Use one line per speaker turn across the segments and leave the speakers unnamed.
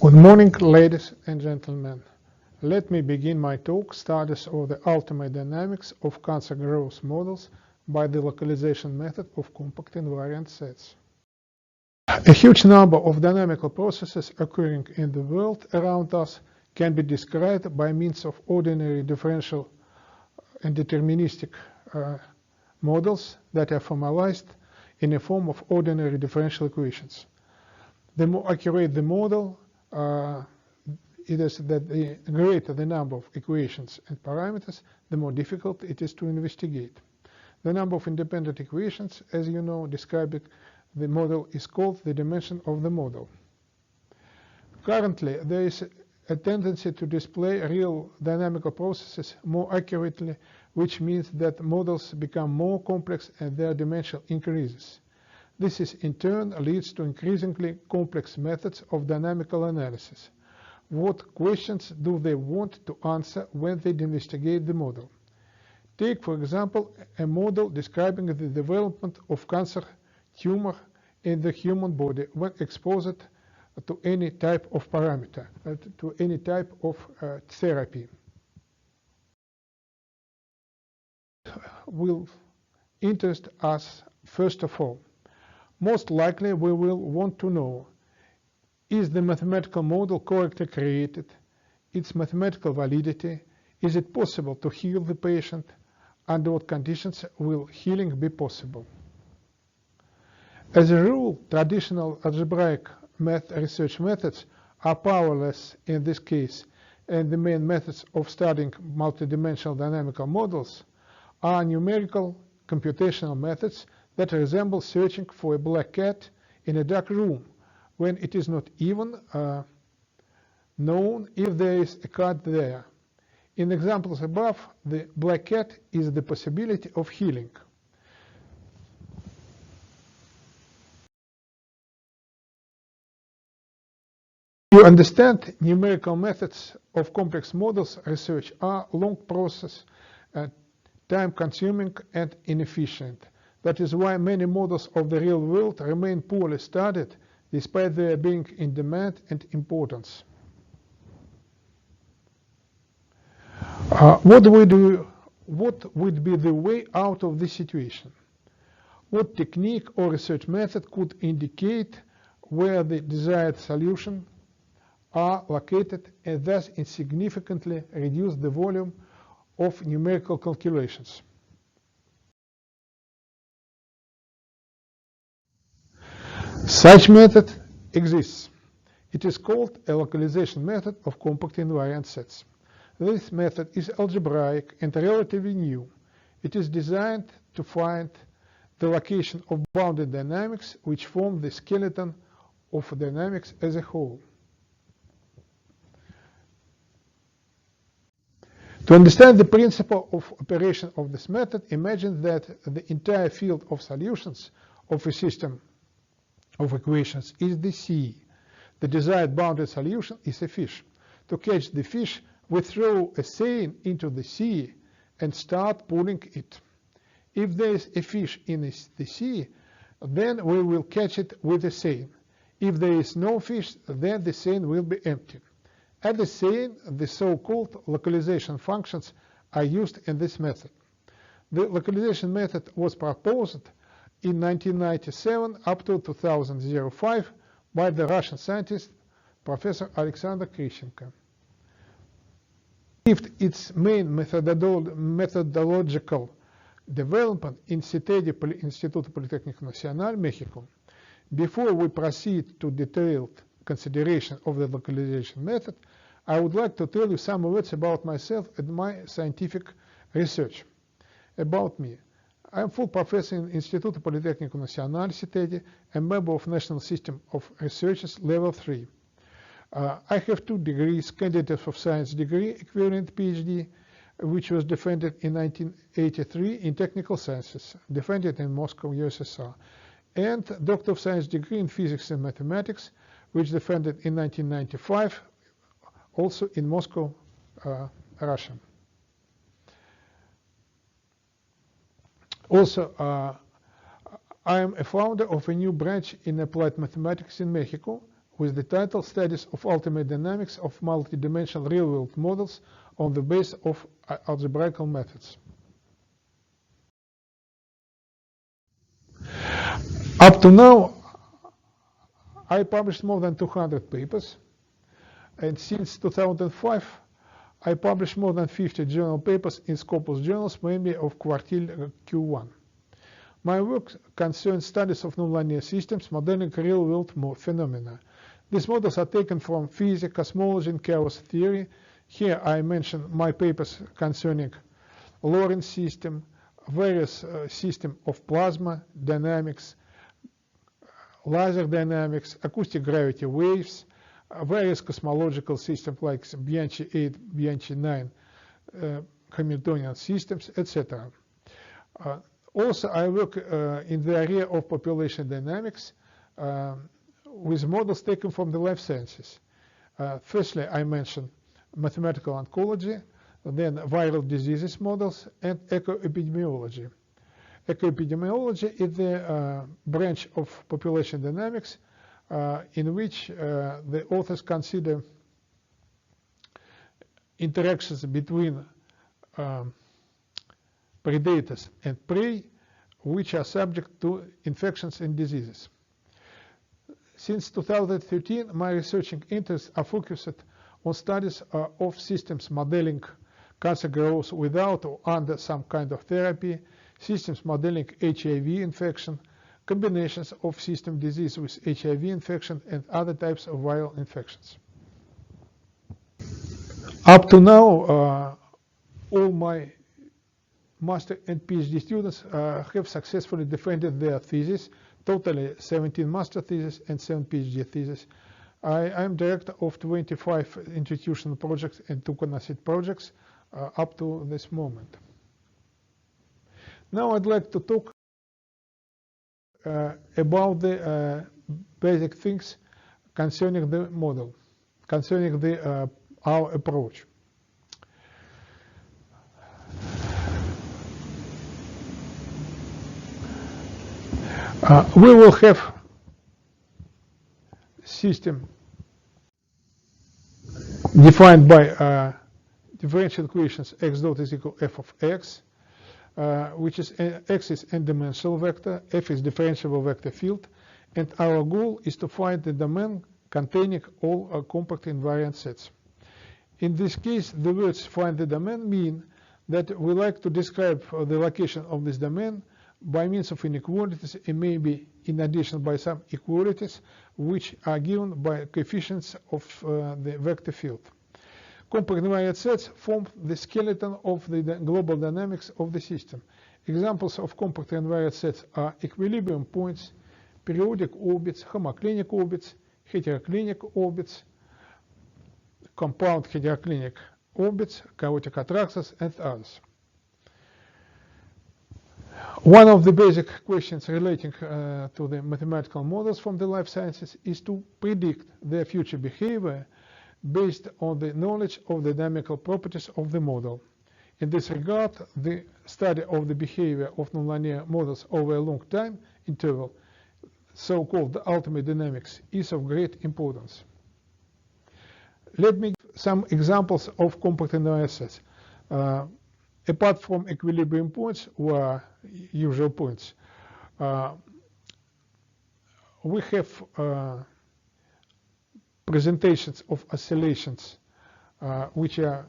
Good morning, ladies and gentlemen. Let me begin my talk, Studies of the Ultimate Dynamics of Cancer Growth Models by the Localization method of compact invariant sets. A huge number of dynamical processes occurring in the world around us can be described by means of ordinary differential and deterministic models that are formalized in a form of ordinary differential equations. The more accurate the model, it is that the greater the number of equations and parameters, the more difficult it is to investigate. The number of independent equations, as you know, describing the model is called the dimension of the model. Currently, there is a tendency to display real dynamical processes more accurately, which means that models become more complex and their dimension increases. This in turn leads to increasingly complex methods of dynamical analysis. What questions do they want to answer when they investigate the model? Take, for example, a model describing the development of cancer tumor in the human body when exposed to any type of parameter, to any type of therapy. Will interest us first of all. Most likely we will want to know, is the mathematical model correctly created, its mathematical validity, is it possible to heal the patient, under what conditions will healing be possible. As a rule, traditional algebraic research methods are powerless in this case, and the main methods of studying multidimensional dynamical models are numerical computational methods that resemble searching for a black cat in a dark room when it is not even known if there is a cat there. In examples above, the black cat is the possibility of healing. To understand numerical methods of complex models research are long process, time-consuming and inefficient. That is why many models of the real world remain poorly studied, despite their being in demand and importance. What would be the way out of this situation? What technique or research method could indicate where the desired solution are located and thus insignificantly reduce the volume of numerical calculations? Such method exists. It is called a localization method of compact invariant sets. This method is algebraic and relatively new. It is designed to find the location of bounded dynamics which form the skeleton of dynamics as a whole. To understand the principle of operation of this method, imagine that the entire field of solutions of a system of equations is the sea. The desired bounded solution is a fish. To catch the fish, we throw a seine into the sea and start pulling it. If there is a fish in the sea, then we will catch it with a seine. If there is no fish, then the seine will be empty. At the seine, the so-called localization functions are used in this method. The localization method was proposed in 1997 up to 2005 by the Russian scientist Professor Alexander Krishenko. Its main methodological development in CITEDI Instituto Politécnico Nacional, Mexico. Before we proceed to detailed consideration of the localization method, I would like to tell you some words about myself and my scientific research. About me. I am full professor in Instituto Politécnico Nacional, CITEDI, a member of National System of Researchers Level 3. I have 2 degrees, candidate of science degree, equivalent PhD, which was defended in 1983 in technical sciences, defended in Moscow, USSR, and Doctor of Science degree in physics and mathematics, which defended in 1995, also in Moscow, Russia. Also, I am a founder of a new branch in applied mathematics in Mexico, with the title Studies of Ultimate Dynamics of Multidimensional Real-World Models on the Basis of Algebraical Methods. Up to now, I published more than 200 papers, and since 2005, I published more than 50 journal papers in Scopus journals, mainly of quartile Q1. My work concerns studies of nonlinear systems modeling real-world phenomena. These models are taken from physics, cosmology, and chaos theory. Here I mention my papers concerning Lorentz system, various systems of plasma dynamics, laser dynamics, acoustic gravity waves, various cosmological systems like Bianchi 8, Bianchi 9, Hamiltonian systems, etc. Also, I work in the area of population dynamics with models taken from the life sciences. Firstly, I mentioned mathematical oncology, then viral diseases models, and ecoepidemiology. Ecoepidemiology is the branch of population dynamics in which the authors consider interactions between predators and prey which are subject to infections and diseases. Since 2013, my researching interests are focused on studies of systems modeling cancer growth without or under some kind of therapy, systems modeling HIV infection, combinations of system disease with HIV infection, and other types of viral infections. Up to now, all my master and PhD students have successfully defended their thesis, totally 17 master theses and 7 PhD theses. I am director of 25 institutional projects and 2 conoce projects up to this moment. Now I'd like to talk about the basic things concerning the model, concerning the our approach. We will have system defined by differential equations x dot is equal f of x, which is x is n-dimensional vector, f is differentiable vector field, and our goal is to find the domain containing all compact invariant sets. In this case, the words find the domain mean that we like to describe the location of this domain by means of inequalities, and maybe in addition by some equalities which are given by coefficients of the vector field. Compact invariant sets form the skeleton of the global dynamics of the system. Examples of compact invariant sets are equilibrium points, periodic orbits, homoclinic orbits, heteroclinic orbits, compound heteroclinic orbits, chaotic attractors, and others. One of the basic questions relating to the mathematical models from the life sciences is to predict their future behavior based on the knowledge of the dynamical properties of the model. In this regard, the study of the behavior of nonlinear models over a long time interval, so-called ultimate dynamics, is of great importance. Let me give some examples of compact invariant sets. Apart from equilibrium points, or usual points, we have presentations of oscillations which are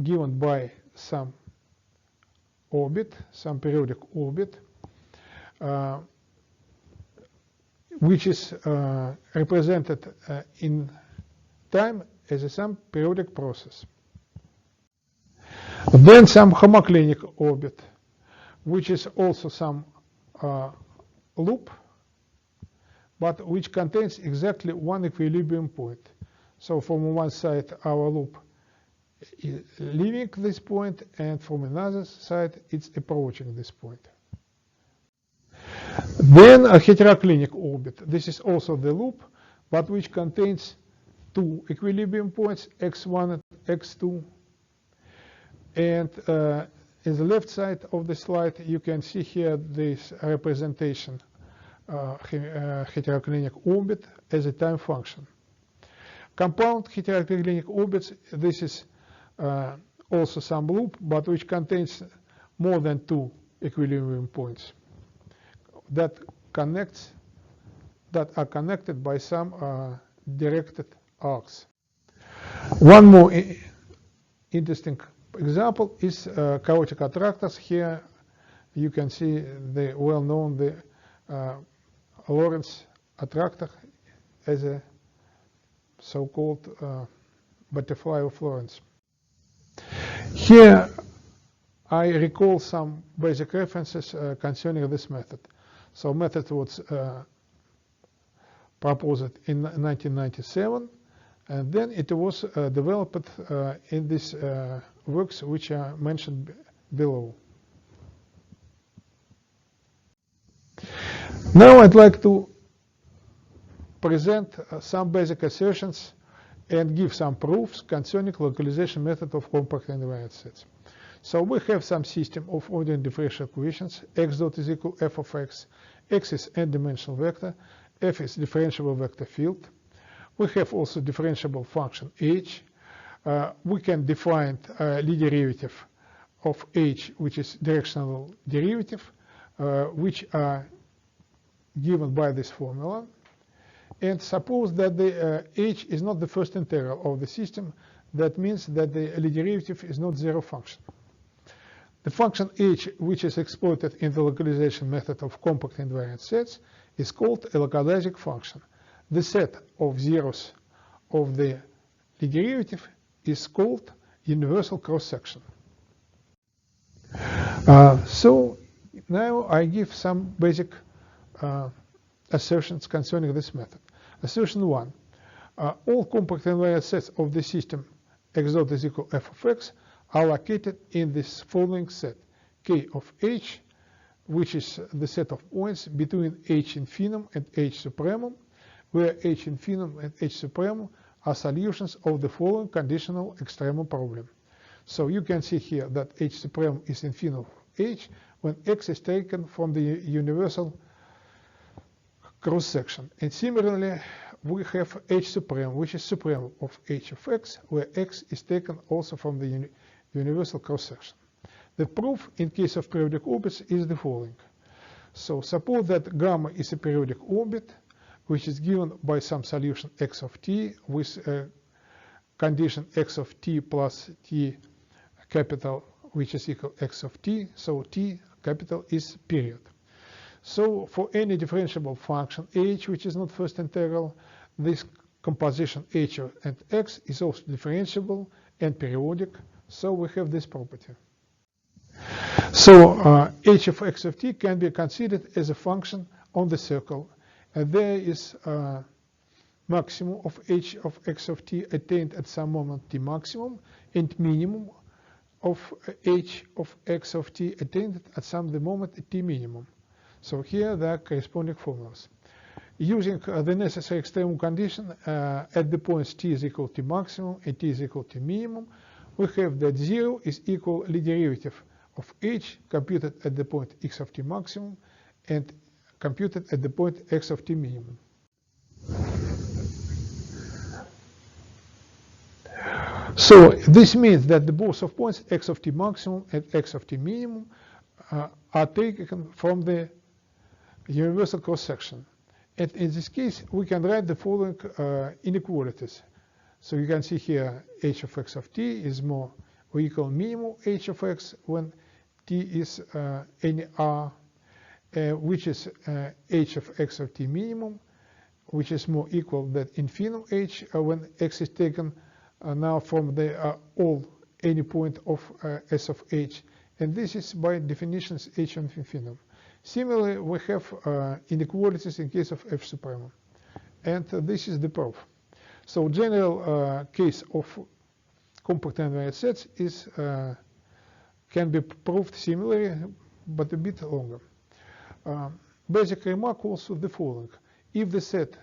given by some orbit, some periodic orbit, which is represented in time as some periodic process. Then some homoclinic orbit, which is also some loop, but which contains exactly one equilibrium point. So from one side our loop is leaving this point, and from another side it's approaching this point. Then a heteroclinic orbit. This is also the loop, but which contains 2 equilibrium points, x1 and x2. And in the left side of the slide, you can see here this representation heteroclinic orbit as a time function. Compound heteroclinic orbits, this is also some loop, but which contains more than 2 equilibrium points that are connected by some directed arcs. One more interesting example is chaotic attractors. Here you can see the well-known Lorentz attractor as a so-called butterfly of Lorentz. Here I recall some basic references concerning this method. So method was proposed in 1997, and then it was developed in these works which are mentioned below. Now I'd like to present some basic assertions and give some proofs concerning localization method of compact invariant sets. So we have some system of ordinary differential equations. X dot is equal f of x. X is n-dimensional vector. F is differentiable vector field. We have also differentiable function h. We can define Lie derivative of h, which is directional derivative, which are given by this formula. And suppose that the h is not the first integral of the system. That means that the Lie derivative is not zero function. The function h, which is exploited in the localization method of compact invariant sets, is called a localizing function. The set of zeros of the Lie derivative is called universal cross-section. So now I give some basic assertions concerning this method. Assertion 1. All compact invariant sets of the system x dot is equal f of x are located in this following set: K of h, which is the set of points between h infimum and h supremum, where h infimum and h supremum are solutions of the following conditional extremum problem. So you can see here that h supremum is infimum of h when x is taken from the universal cross-section. And similarly, we have h supremum, which is supremum of h of x, where x is taken also from the universal cross-section. The proof in case of periodic orbits is the following. So suppose that gamma is a periodic orbit, which is given by some solution x of t with a condition x of t plus t capital, which is equal x of t. So t capital is period. So for any differentiable function h, which is not first integral, this composition h and x is also differentiable and periodic. So we have this property. So h of x of t can be considered as a function on the circle. And there is maximum of h of x of t attained at some moment t maximum, and minimum of h of x of t attained at some moment t minimum. So here there are corresponding formulas. Using the necessary extremum condition at the points t is equal to maximum and t is equal to minimum, we have that 0 is equal Lie derivative of h computed at the point x of t maximum and computed at the point x of t minimum. So this means that the both of points x of t maximum and x of t minimum are taken from the universal cross-section. And in this case, we can write the following inequalities. So you can see here h of x of t is more or equal minimum h of x when t is any r, which is h of x of t minimum, which is more equal than infimum h when x is taken now from the any point of s of h. And this is by definitions h of infimum. Similarly, we have inequalities in case of f supremum. And this is the proof. So general case of compact invariant sets is can be proved similarly, but a bit longer. Basic remark also the following. If the set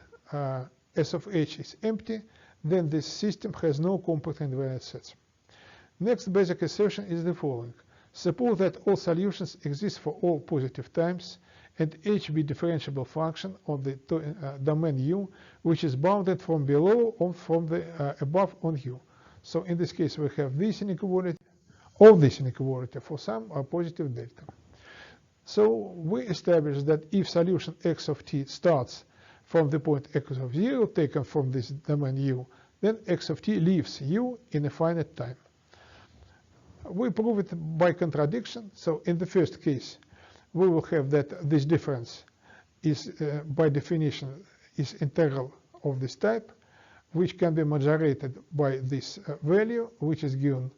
S of h is empty, then this system has no compact invariant sets. Next basic assertion is the following. Suppose that all solutions exist for all positive times, and h be differentiable function of the domain U, which is bounded from below or from the above on U. So in this case, we have this inequality, or this inequality for some positive delta. So we establish that if solution x of t starts from the point x of 0 taken from this domain U, then x of t leaves U in a finite time. We prove it by contradiction. So in the first case, we will have that this difference is, by definition, is integral of this type, which can be majorated by this value, which is given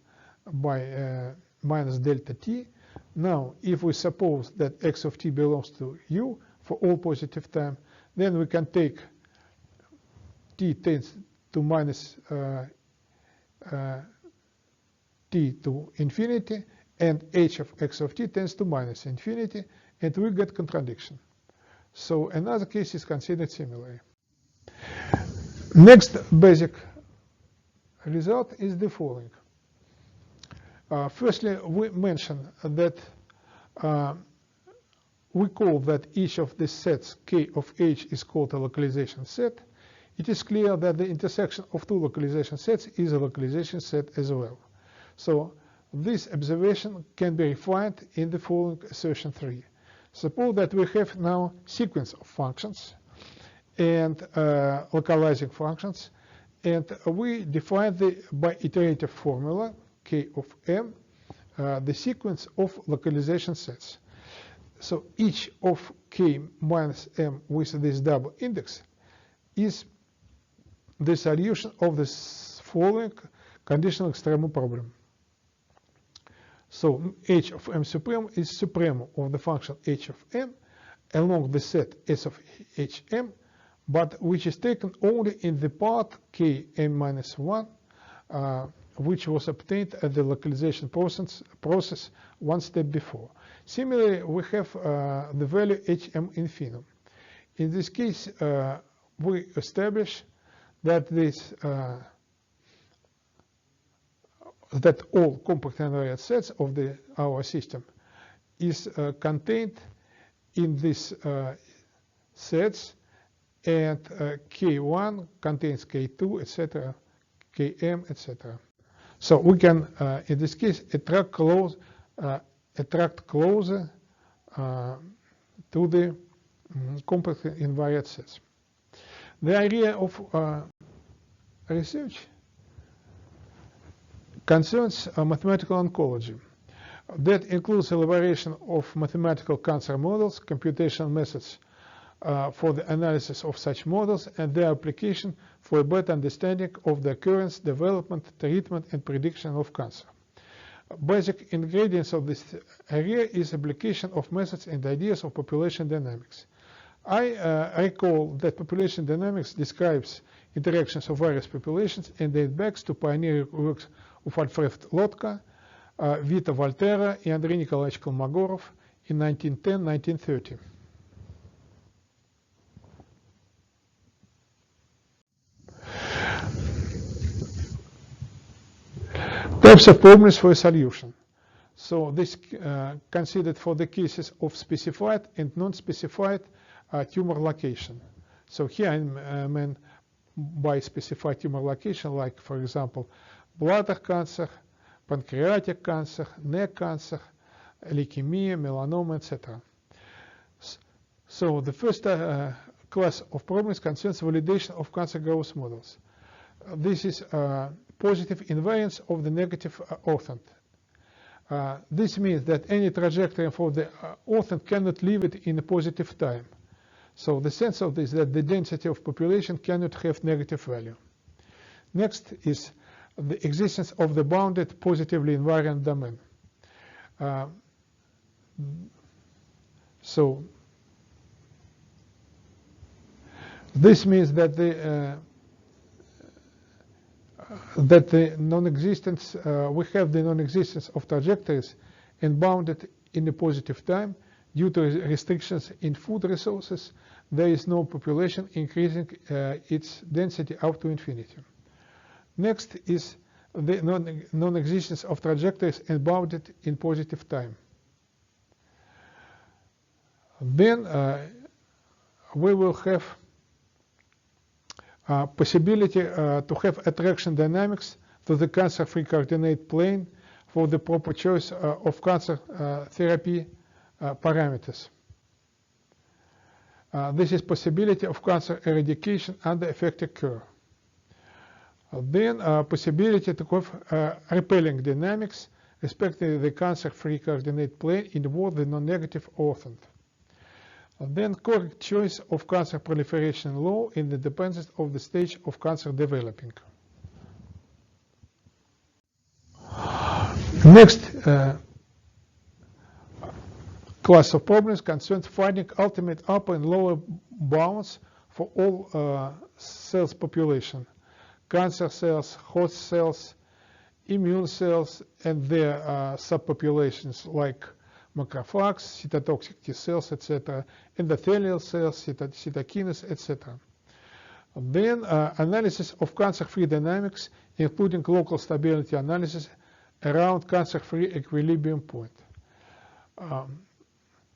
by minus delta t. Now, if we suppose that x of t belongs to U for all positive time, then we can take t tends to minus t to infinity, and h of x of t tends to minus infinity, and we get contradiction. So another case is considered similarly. Next basic result is the following. Firstly, we mention that we call that each of the sets K of H is called a localization set. It is clear that the intersection of two localization sets is a localization set as well. So this observation can be refined in the following assertion 3. Suppose that we have now sequence of functions and localizing functions, and we define by iterative formula K of M the sequence of localization sets. So each of K minus M with this double index is the solution of this following conditional extremum problem. So h of M supreme is supremum of the function h of M along the set S of hm, but which is taken only in the part K M minus 1, which was obtained at the localization process one step before. Similarly, we have the value hm infinitum. In this case, we establish that this that all compact invariant sets of our system is contained in these sets, and K1 contains K2, etc., Km, etc. So we can, in this case, attract closer to the compact invariant sets. The area of research concerns mathematical oncology. That includes elaboration of mathematical cancer models, computational methods for the analysis of such models, and their application for a better understanding of the occurrence, development, treatment, and prediction of cancer. Basic ingredients of this area is application of methods and ideas of population dynamics. I recall that population dynamics describes interactions of various populations and dates back to pioneering works of Alfred Lotka, Vita Volterra, and Andrei Nikolaevich Kolmogorov in 1910-1930. Types of problems for a solution. So this considered for the cases of specified and non-specified tumor location. So here I mean by specified tumor location, like for example, bladder cancer, pancreatic cancer, neck cancer, leukemia, melanoma, etc. So the first class of problems concerns validation of cancer growth models. This is positive invariance of the negative orthant. This means that any trajectory for the orthant cannot leave it in a positive time. So the sense of this is that the density of population cannot have negative value. Next is the existence of the bounded positively invariant domain. So this means that the non-existence, we have the non-existence of trajectories and bounded in a positive time due to restrictions in food resources. There is no population increasing its density up to infinity. Next is the non-existence of trajectories and bounded in positive time. Then we will have possibility to have attraction dynamics to the cancer-free coordinate plane for the proper choice of cancer therapy parameters. This is possibility of cancer eradication under effective curve. Then possibility to have repelling dynamics respecting the cancer-free coordinate plane in both the non-negative orthant. Then correct choice of cancer proliferation law in the dependence of the stage of cancer developing. Next class of problems concerns finding ultimate upper and lower bounds for all cells population: cancer cells, host cells, immune cells, and their subpopulations like macrophages, cytotoxic T cells, etc., endothelial cells, cytokines, etc. Then analysis of cancer-free dynamics, including local stability analysis around cancer-free equilibrium point.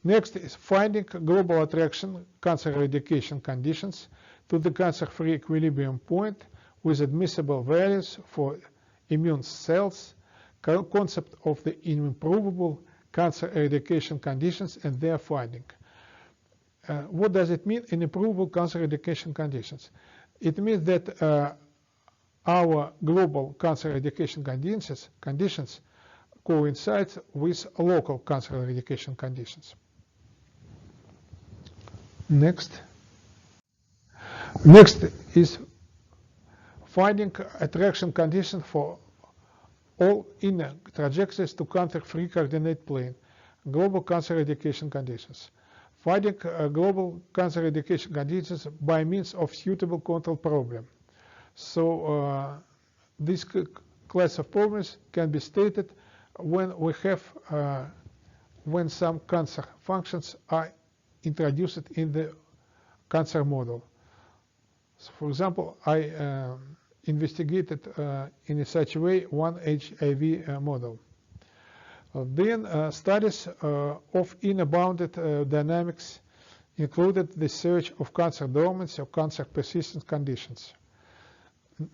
Next is finding global attraction cancer eradication conditions to the cancer-free equilibrium point with admissible values for immune cells, concept of the improvable cancer eradication conditions and their finding. What does it mean in improvable cancer eradication conditions? It means that our global cancer eradication conditions coincide with local cancer eradication conditions. Next is finding attraction condition for all inner trajectories to cancer-free coordinate plane, global cancer eradication conditions. Finding global cancer eradication conditions by means of suitable control problem. So this class of problems can be stated when we have when some cancer functions are introduced in the cancer model. So for example, I investigated in such a way one HIV model. Then studies of inner bounded dynamics included the search of cancer dormancy or cancer persistence conditions.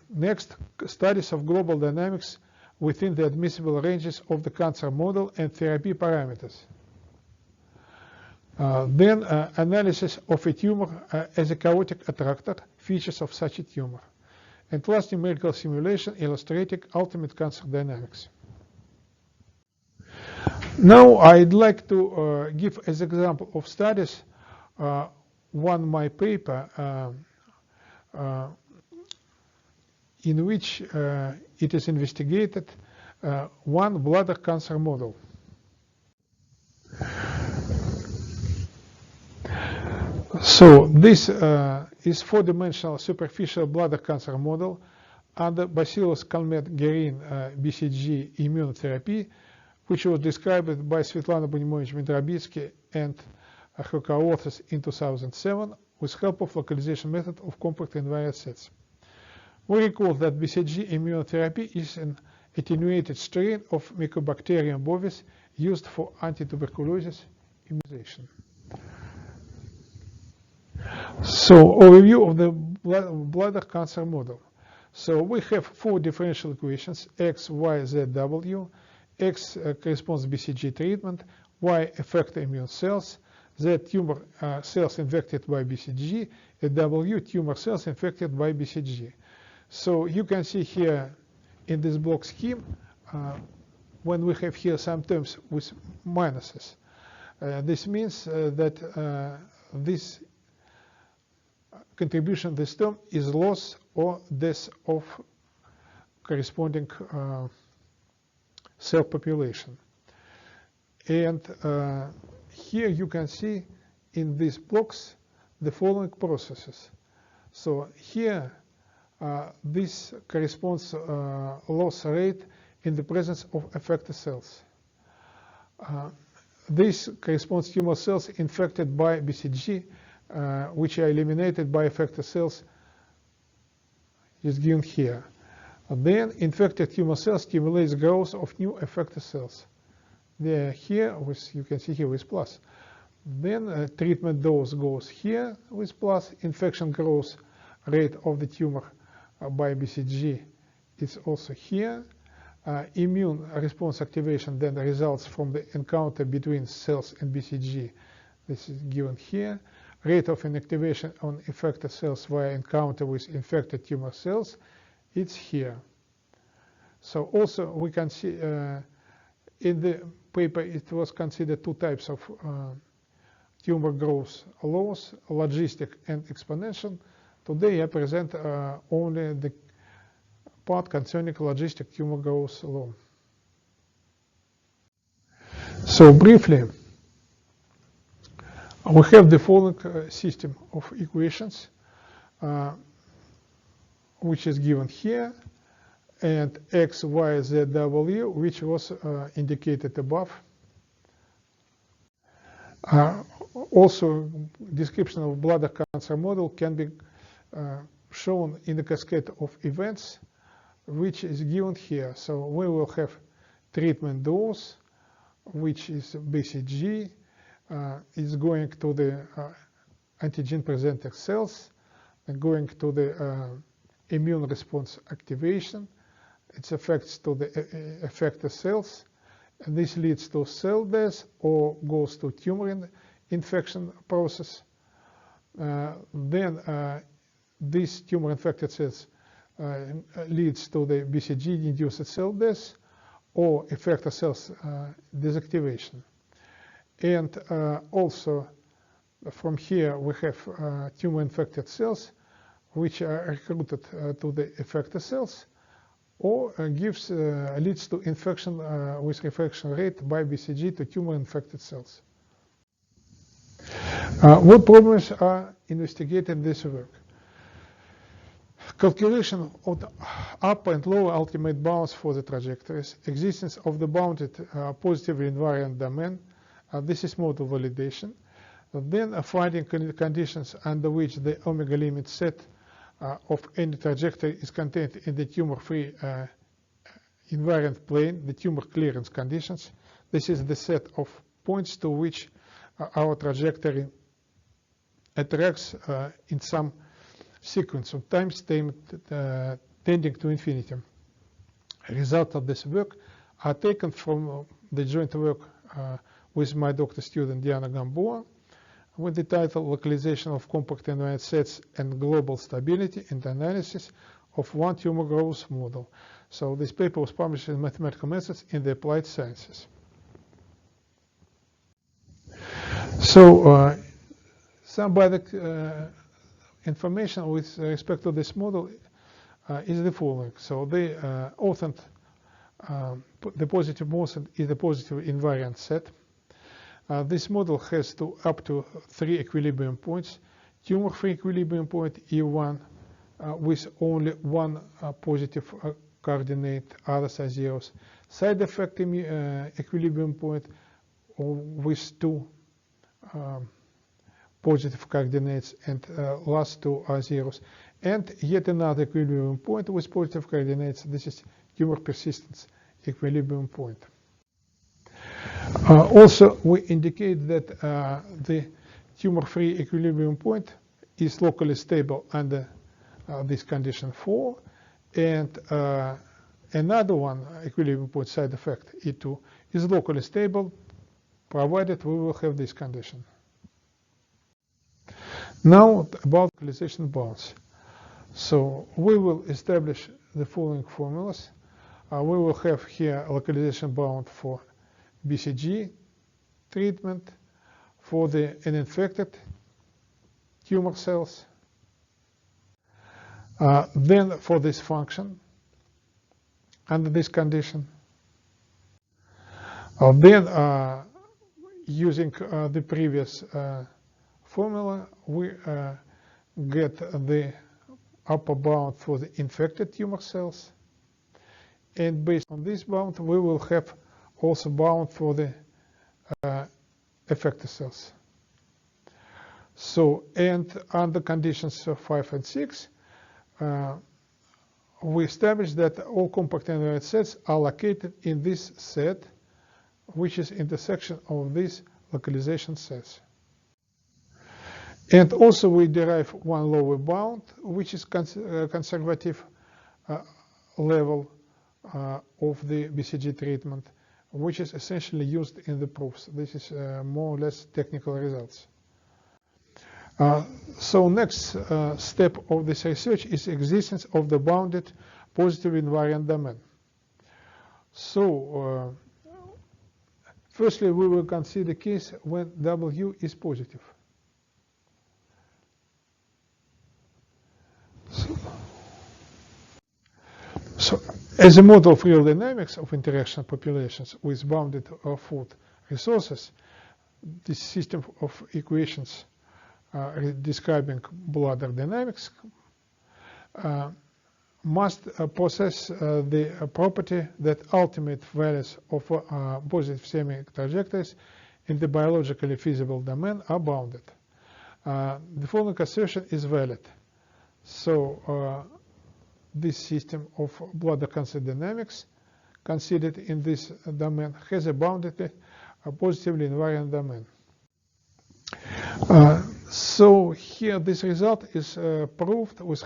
Next, studies of global dynamics within the admissible ranges of the cancer model and therapy parameters. Then analysis of a tumor as a chaotic attractor, features of such a tumor. And last, numerical simulation illustrating ultimate cancer dynamics. Now I'd like to give as example of studies one my paper in which it is investigated one bladder cancer model. So this is four-dimensional superficial bladder cancer model under Bacillus calmette-guerin BCG immunotherapy, which was described by Svetlana Bunimovich-Medrobitsky and her co-authors in 2007 with help of localization method of compact invariant sets. We recall that BCG immunotherapy is an attenuated strain of Mycobacterium bovis used for anti-tuberculosis immunization. So, overview of the bladder cancer model. So, we have four differential equations: X, Y, Z, W. X corresponds to BCG treatment, Y effector immune cells, Z tumor cells infected by BCG, and W tumor cells infected by BCG. So, you can see here in this block scheme, when we have here some terms with minuses, this means that this contribution, this term, is loss or death of corresponding cell population. And here you can see in these blocks the following processes. So here this corresponds loss rate in the presence of effector cells. This corresponds to tumor cells infected by BCG, which are eliminated by effector cells, is given here. Then infected tumor cells stimulates growth of new effector cells. They are here, with, you can see here with plus. Then treatment dose goes here with plus. Infection growth rate of the tumor by BCG is also here. Immune response activation then results from the encounter between cells and BCG. This is given here. Rate of inactivation on effector cells via encounter with infected tumor cells, it's here. So also we can see in the paper it was considered two types of tumor growth laws, logistic and exponential. Today I present only the part concerning logistic tumor growth law. So briefly, we have the following system of equations, which is given here, and x, y, z, w, which was indicated above. Also, description of bladder cancer model can be shown in the cascade of events, which is given here. So we will have treatment dose, which is BCG, is going to the antigen presenting cells, and going to the immune response activation. Its effects to the effector cells. And this leads to cell death or goes to tumor infection process. Then this tumor infected cells leads to the BCG-induced cell death or effector cells deactivation. And also from here we have tumor infected cells which are recruited to the effector cells, or leads to infection with refraction rate by BCG to tumor infected cells. What problems are investigated in this work? Calculation of the upper and lower ultimate bounds for the trajectories, existence of the bounded positively invariant domain, this is model validation. Then finding conditions under which the omega limit set of any trajectory is contained in the tumor-free invariant plane, the tumor clearance conditions. This is the set of points to which our trajectory attracts in some sequence of times tending to infinity. Results of this work are taken from the joint work with my doctor student Diana Gamboa, with the title Localization of Compact Invariant Sets and Global Stability and Analysis of One Tumor Growth Model. So this paper was published in Mathematical Methods in the Applied Sciences. So some basic information with respect to this model is the following. So the authentic, the positive method is the positive invariant set. This model has up to 3 equilibrium points. Tumor-free equilibrium point E1 with only one positive coordinate, others are zeros. Side effect equilibrium point with 2 positive coordinates, and last 2 are zeros. And yet another equilibrium point with positive coordinates. This is tumor persistence equilibrium point. Also, we indicate that the tumor-free equilibrium point is locally stable under this condition 4, and another one, equilibrium point side effect E2, is locally stable, provided we will have this condition. Now about localization bounds. So we will establish the following formulas. We will have here a localization bound for BCG treatment, for the uninfected tumor cells, then for this function under this condition, then using the previous formula we get the upper bound for the infected tumor cells, and based on this bound we will have also bound for the effector cells. So, and under conditions 5 and 6, we establish that all compact invariant sets are located in this set, which is intersection of these localization sets. And also we derive one lower bound, which is conservative level of the BCG treatment, which is essentially used in the proofs. This is more or less technical results. So next step of this research is existence of the bounded positive invariant domain. So firstly, we will consider the case when W is positive. So as a model of real dynamics of interaction populations with bounded food resources, this system of equations describing bladder dynamics must possess the property that ultimate values of positive semi-trajectories in the biologically feasible domain are bounded. The following assertion is valid. So this system of bladder concept dynamics considered in this domain has a bounded positively invariant domain. So here this result is proved with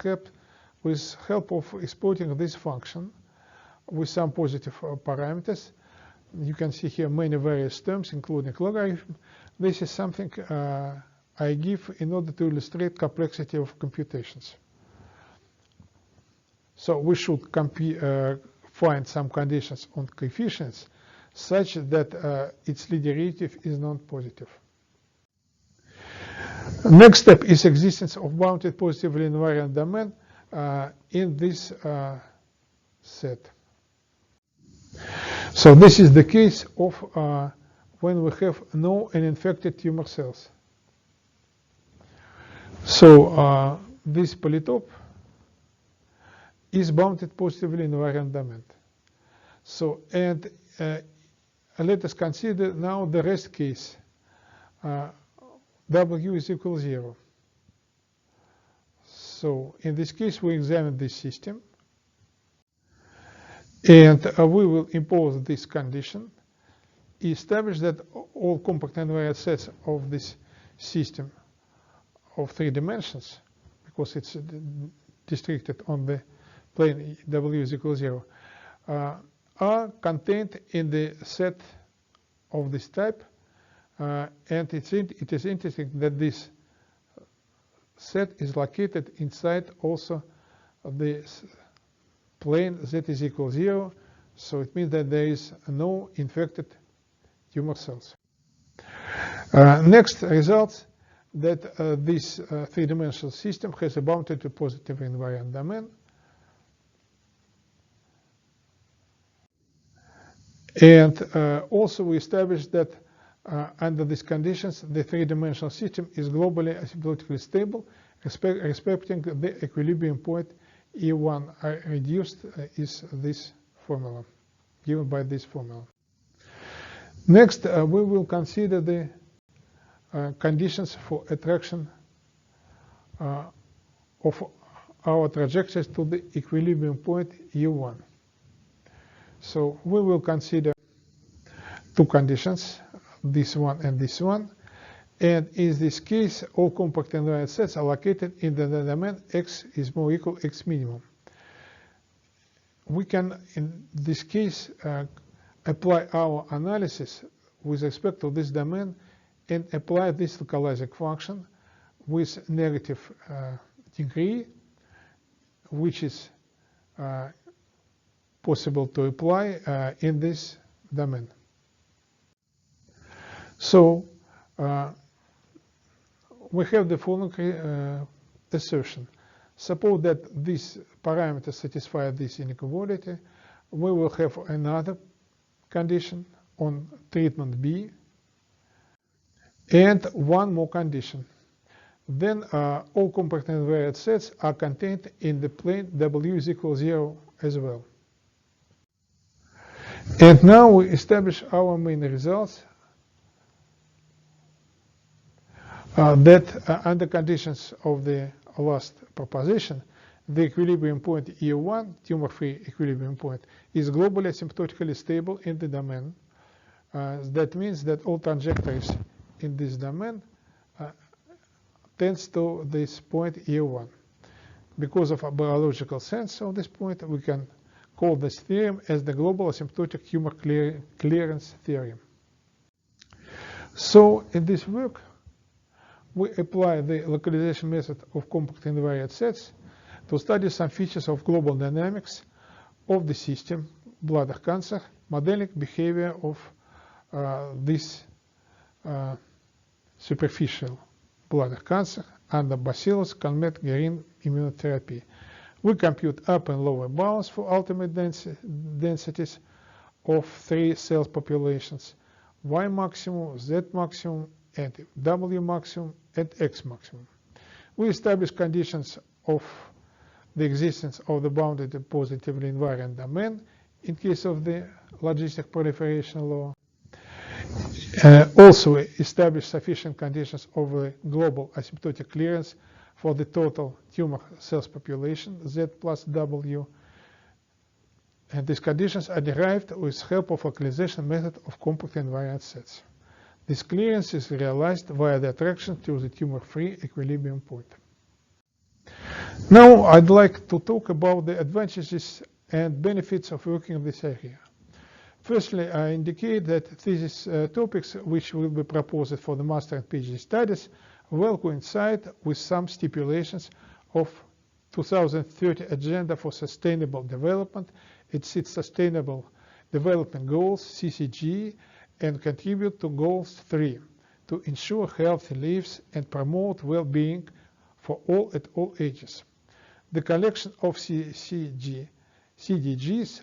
help of exploiting this function with some positive parameters. You can see here many various terms, including logarithm. This is something I give in order to illustrate complexity of computations. So we should find some conditions on coefficients such that its leading derivative is non-positive. Next step is existence of bounded positively invariant domain in this set. So this is the case of when we have no uninfected tumor cells. So this polytope is bounded positively invariant domain. So and let us consider now the rest case. W is equal to 0. So in this case, we examine this system, and we will impose this condition, establish that all compact invariant sets of this system of 3 dimensions, because it's districted on the plane W is equal to 0, are contained in the set of this type. And it is interesting that this set is located inside also the plane Z is equal to 0. So it means that there is no infected tumor cells. Next results that this 3-dimensional system has a bounded to positive invariant domain. And also we established that under these conditions, the 3-dimensional system is globally asymptotically stable, respecting the equilibrium point E1 reduced is this formula, given by this formula. Next, we will consider the conditions for attraction of our trajectories to the equilibrium point U1. So we will consider 2 conditions, this one and this one, and in this case all compact invariant sets are located in the domain x is more equal x minimum. We can in this case apply our analysis with respect to this domain and apply this localizing function with negative degree, which is possible to apply in this domain. So we have the following assertion. Suppose that these parameters satisfy this inequality, we will have another condition on treatment B and one more condition. Then all compact invariant sets are contained in the plane W is equal to 0 as well. And now we establish our main results that under conditions of the last proposition, the equilibrium point E1, tumor-free equilibrium point, is globally asymptotically stable in the domain. That means that all trajectories in this domain tends to this point year 1. Because of a biological sense of this point, we can call this theorem as the global asymptotic tumor clearance theorem. So in this work, we apply the localization method of compact invariant sets to study some features of global dynamics of the system, bladder cancer, modeling behavior of this superficial bladder cancer under Bacillus calmette-guerin immunotherapy. We compute upper and lower bounds for ultimate densities of 3 cell populations, Y maximum, Z maximum, and W maximum, and X maximum. We establish conditions of the existence of the bounded and positively invariant domain in case of the logistic proliferation law. Also establish sufficient conditions of the global asymptotic clearance for the total tumor cells population, Z plus W. And these conditions are derived with help of localization method of compact invariant sets. This clearance is realized via the attraction to the tumor-free equilibrium point. Now I'd like to talk about the advantages and benefits of working in this area. Firstly, I indicate that thesis topics which will be proposed for the master and PhD studies will coincide with some stipulations of 2030 Agenda for Sustainable Development, its Sustainable Development Goals, CCG, and contribute to Goals 3, to ensure healthy lives and promote well-being for all at all ages. The collection of CDGs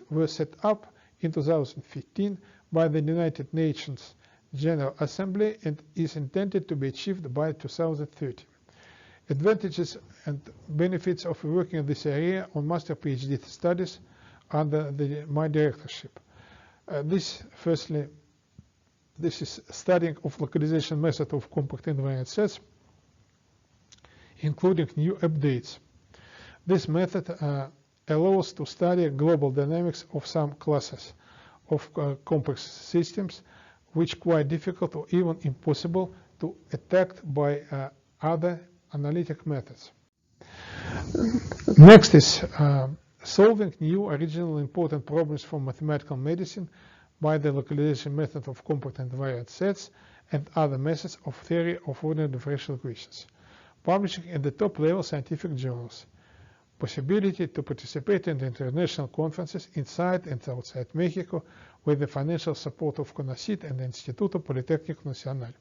were set up in 2015 by the United Nations General Assembly and is intended to be achieved by 2030. Advantages and benefits of working in this area on master PhD studies under my directorship. Firstly, this is studying of localization method of compact invariant sets, including new updates. This method allows to study global dynamics of some classes of complex systems, which are quite difficult or even impossible to attack by other analytic methods. Next is solving new original important problems for mathematical medicine by the localization method of compact invariant sets and other methods of theory of ordinary differential equations. Publishing in the top-level scientific journals. Possibility to participate in the international conferences inside and outside Mexico with the financial support of CONOCE and the Instituto Politécnico Nacional.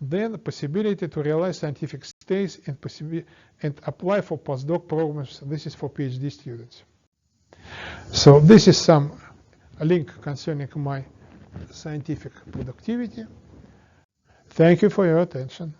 Then the possibility to realize scientific stays and apply for postdoc programs. This is for PhD students. So this is some link concerning my scientific productivity. Thank you for your attention.